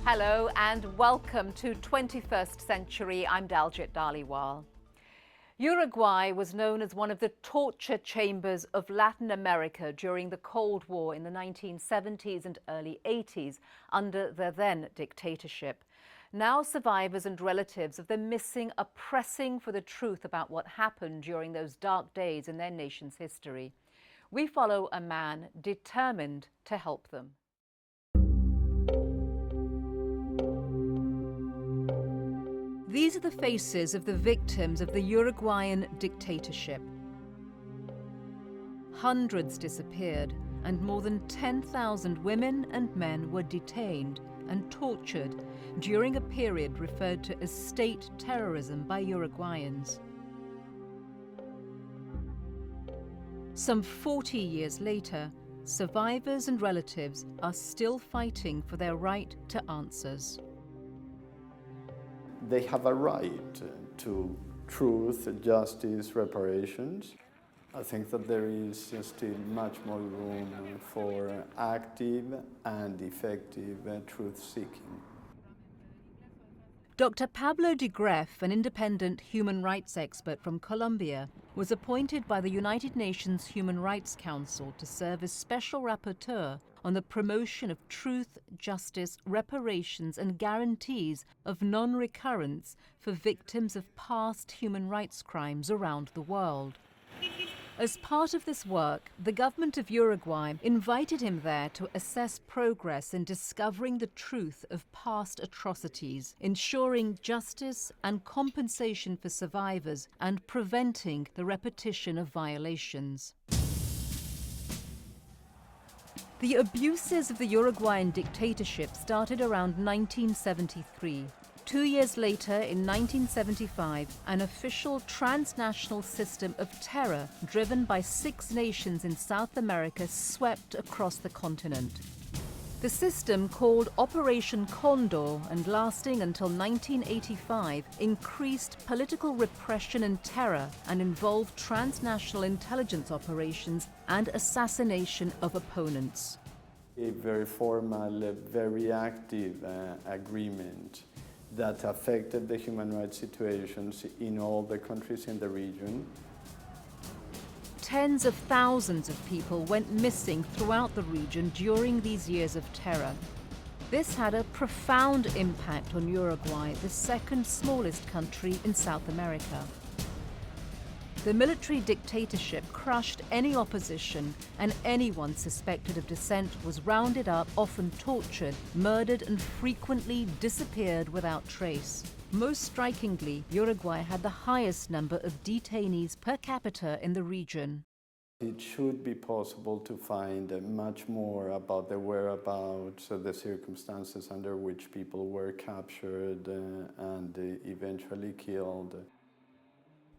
Hello and welcome to 21st Century. I'm Daljit Dhaliwal. Uruguay was known as one of the torture chambers of Latin America during the Cold War in the 1970s and early 80s under the then dictatorship. Now survivors and relatives of the missing are pressing for the truth about what happened during those dark days in their nation's history. We follow a man determined to help them. These are the faces of the victims of the Uruguayan dictatorship. Hundreds disappeared, and more than 10,000 women and men were detained and tortured during a period referred to as state terrorism by Uruguayans. Some 40 years later, survivors and relatives are still fighting for their right to answers. They have a right to truth, justice, reparations. I think that there is still much more room for active and effective truth-seeking. Dr. Pablo de Greff, an independent human rights expert from Colombia, was appointed by the United Nations Human Rights Council to serve as special rapporteur on the promotion of truth, justice, reparations and guarantees of non-recurrence for victims of past human rights crimes around the world. As part of this work, the government of Uruguay invited him there to assess progress in discovering the truth of past atrocities, ensuring justice and compensation for survivors, and preventing the repetition of violations. The abuses of the Uruguayan dictatorship started around 1973. 2 years later, in 1975, an official transnational system of terror driven by 6 nations in South America swept across the continent. The system, called Operation Condor and lasting until 1985, increased political repression and terror and involved transnational intelligence operations and assassination of opponents. A very formal, very active agreement that affected the human rights situations in all the countries in the region. Tens of thousands of people went missing throughout the region during these years of terror. This had a profound impact on Uruguay, the second smallest country in South America. The military dictatorship crushed any opposition, and anyone suspected of dissent was rounded up, often tortured, murdered, and frequently disappeared without trace. Most strikingly, Uruguay had the highest number of detainees per capita in the region. It should be possible to find much more about the whereabouts, the circumstances under which people were captured and eventually killed.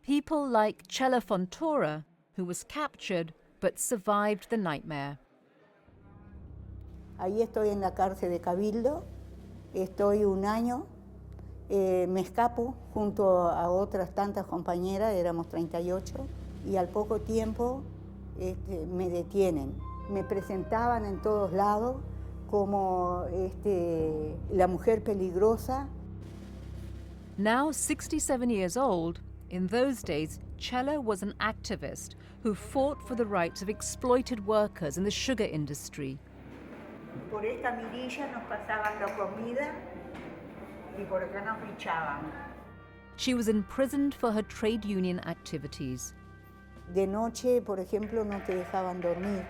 People like Chela Fontoura, who was captured but survived the nightmare. Ahí estoy en la cárcel de Cabildo, estoy un año, me escapo junto a otras tantas compañeras, éramos 38, y al poco tiempo me detienen. Me presentaban en todos lados como la mujer peligrosa. Now 67 years old, in those days, Chela was an activist who fought for the rights of exploited workers in the sugar industry. Por esta mirilla nos pasaban la comida y por acá nos fichaban. She was imprisoned for her trade union activities. De noche, por ejemplo, no te dejaban dormir.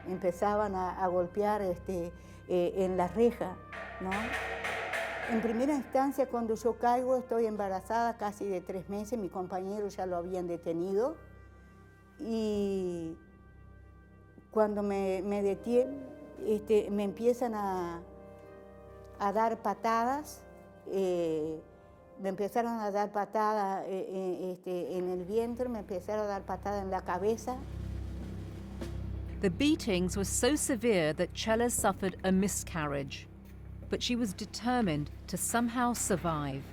Empezaban a golpear en la reja, ¿no? En primera instancia, cuando yo caigo, estoy embarazada casi de 3 meses, mi compañero ya lo habían detenido. Y cuando me detienen, me empiezan a dar patadas. Me empezaron a dar patadas en el vientre, me empezaron a dar patadas en la cabeza. The beatings were so severe that Chela suffered a miscarriage, but she was determined to somehow survive.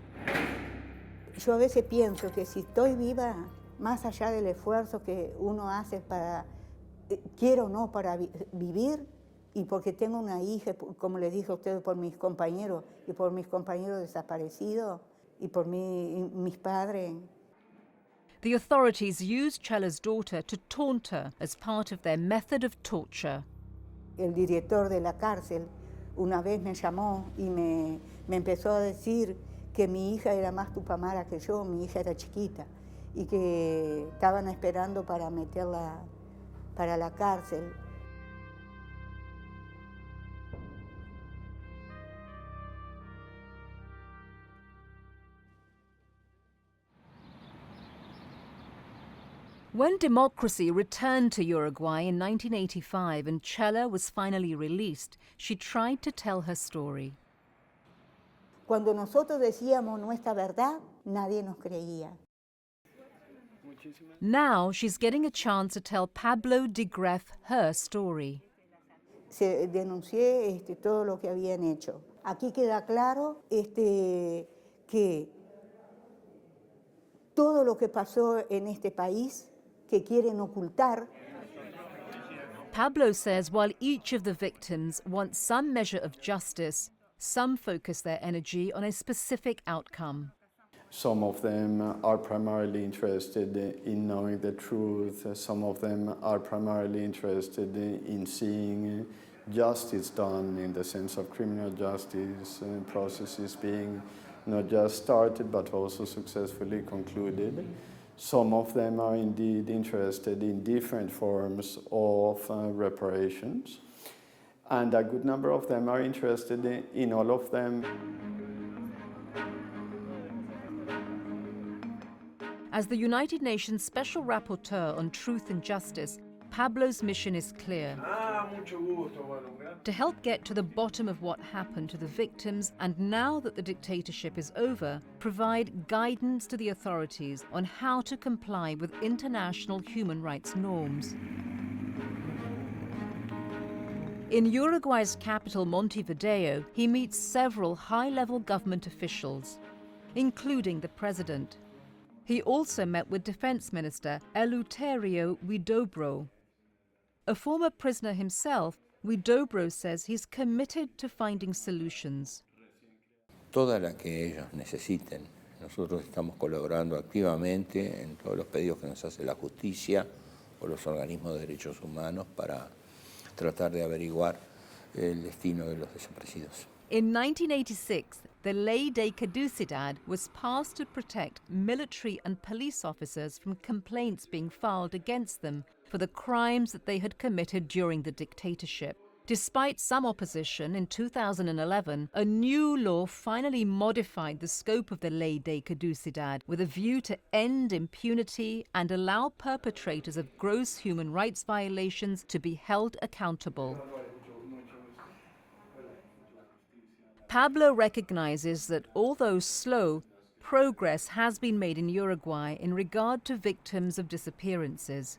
Yo a veces pienso que si estoy viva, más allá del esfuerzo que uno hace para, quiero o no, para vivir, y porque tengo una hija, como les dije a ustedes, por mis compañeros y por mis compañeros desaparecidos y por mis padres. The authorities used Chela's daughter to taunt her as part of their method of torture. El director de la cárcel una vez me llamó y me empezó a decir que mi hija era más tupamara que yo, mi hija era chiquita, y que estaban esperando para meterla para la cárcel. When democracy returned to Uruguay in 1985 and Chela was finally released, she tried to tell her story. Cuando nosotros decíamos nuestra verdad, nadie nos creía. Now she's getting a chance to tell Pablo de Greff her story. Denuncié todo lo que habían hecho. Aquí queda claro que todo lo que pasó en este país que quieren ocultar. Pablo says while each of the victims wants some measure of justice, some focus their energy on a specific outcome. Some of them are primarily interested in knowing the truth. Some of them are primarily interested in seeing justice done in the sense of criminal justice processes being not just started but also successfully concluded. Some of them are indeed interested in different forms of reparations. And a good number of them are interested in all of them. As the United Nations Special Rapporteur on Truth and Justice, Pablo's mission is clear: to help get to the bottom of what happened to the victims, and now that the dictatorship is over, provide guidance to the authorities on how to comply with international human rights norms. In Uruguay's capital, Montevideo, he meets several high-level government officials, including the president. He also met with Defense Minister Eleuterio Huidobro. A former prisoner himself, Huidobro says he's committed to finding solutions. Toda la que ellos necesiten. Nosotros estamos colaborando activamente en todos los pedidos que nos hace la justicia o los organismos de derechos humanos para tratar de averiguar el destino de los desaparecidos. In 1986, the Ley de Caducidad was passed to protect military and police officers from complaints being filed against them for the crimes that they had committed during the dictatorship. Despite some opposition, in 2011, a new law finally modified the scope of the Ley de Caducidad with a view to end impunity and allow perpetrators of gross human rights violations to be held accountable. Pablo recognizes that although slow, progress has been made in Uruguay in regard to victims of disappearances.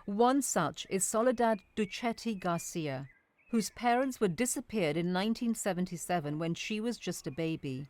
One such is Soledad Duchetti Garcia, whose parents were disappeared in 1977 when she was just a baby.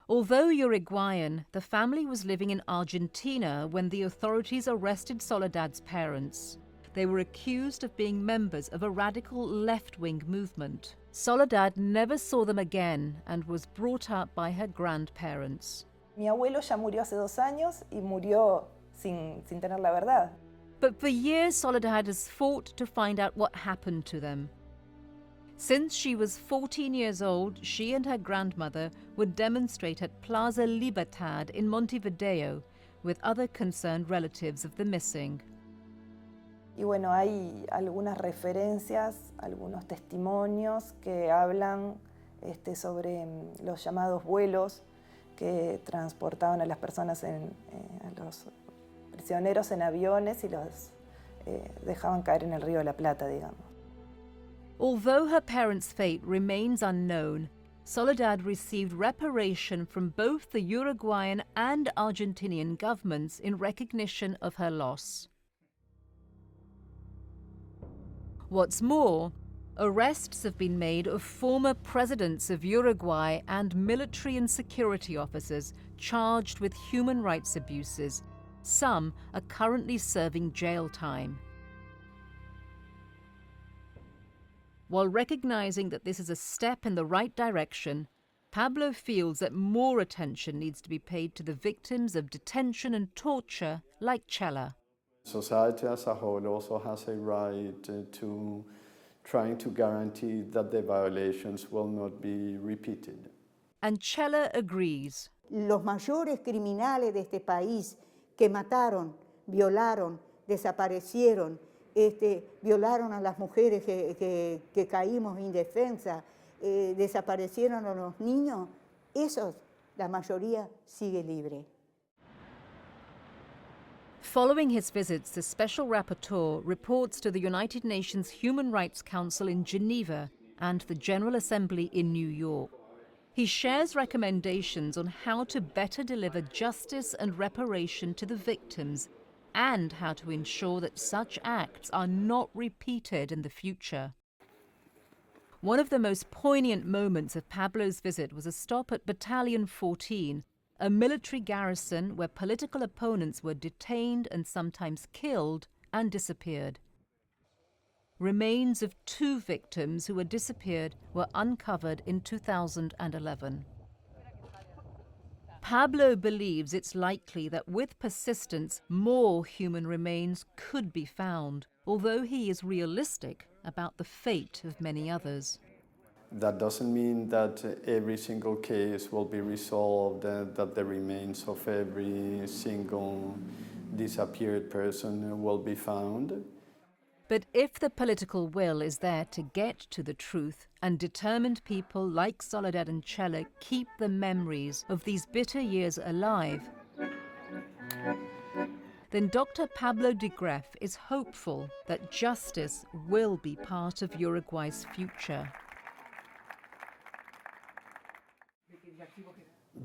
Although Uruguayan, the family was living in Argentina when the authorities arrested Soledad's parents. They were accused of being members of a radical left-wing movement. Soledad never saw them again and was brought up by her grandparents. Mi abuelo ya murió hace 2 años y murió sin tener la verdad. But for years, Soledad has fought to find out what happened to them. Since she was 14 years old, she and her grandmother would demonstrate at Plaza Libertad in Montevideo with other concerned relatives of the missing. Y bueno, hay algunas referencias, algunos testimonios que hablan sobre los llamados vuelos que transportaban a las personas, a los prisioneros en aviones y los dejaban caer en el río de la Plata, digamos. Although her parents' fate remains unknown, Soledad received reparation from both the Uruguayan and Argentinian governments in recognition of her loss. What's more, arrests have been made of former presidents of Uruguay and military and security officers charged with human rights abuses. Some are currently serving jail time. While recognizing that this is a step in the right direction, Pablo feels that more attention needs to be paid to the victims of detention and torture like Chela. Society as a whole also has a right to trying to guarantee that the violations will not be repeated. And Chela agrees. Los mayores criminales de este país que mataron, violaron, desaparecieron, violaron a las mujeres que caímos indefensas, desaparecieron a los niños, esos, la mayoría sigue libre. Following his visits, the Special Rapporteur reports to the United Nations Human Rights Council in Geneva and the General Assembly in New York. He shares recommendations on how to better deliver justice and reparation to the victims and how to ensure that such acts are not repeated in the future. One of the most poignant moments of Pablo's visit was a stop at Battalion 14, a military garrison where political opponents were detained and sometimes killed and disappeared. Remains of 2 victims who had disappeared were uncovered in 2011. Pablo believes it's likely that with persistence, more human remains could be found, although he is realistic about the fate of many others. That doesn't mean that every single case will be resolved, that the remains of every single disappeared person will be found. But if the political will is there to get to the truth, and determined people like Soledad and Chela keep the memories of these bitter years alive, then Dr. Pablo de Greff is hopeful that justice will be part of Uruguay's future.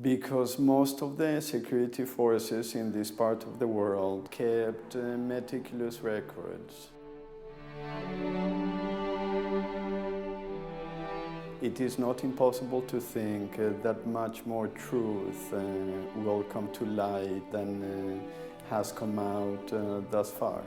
Because most of the security forces in this part of the world kept meticulous records. It is not impossible to think that much more truth will come to light than has come out thus far.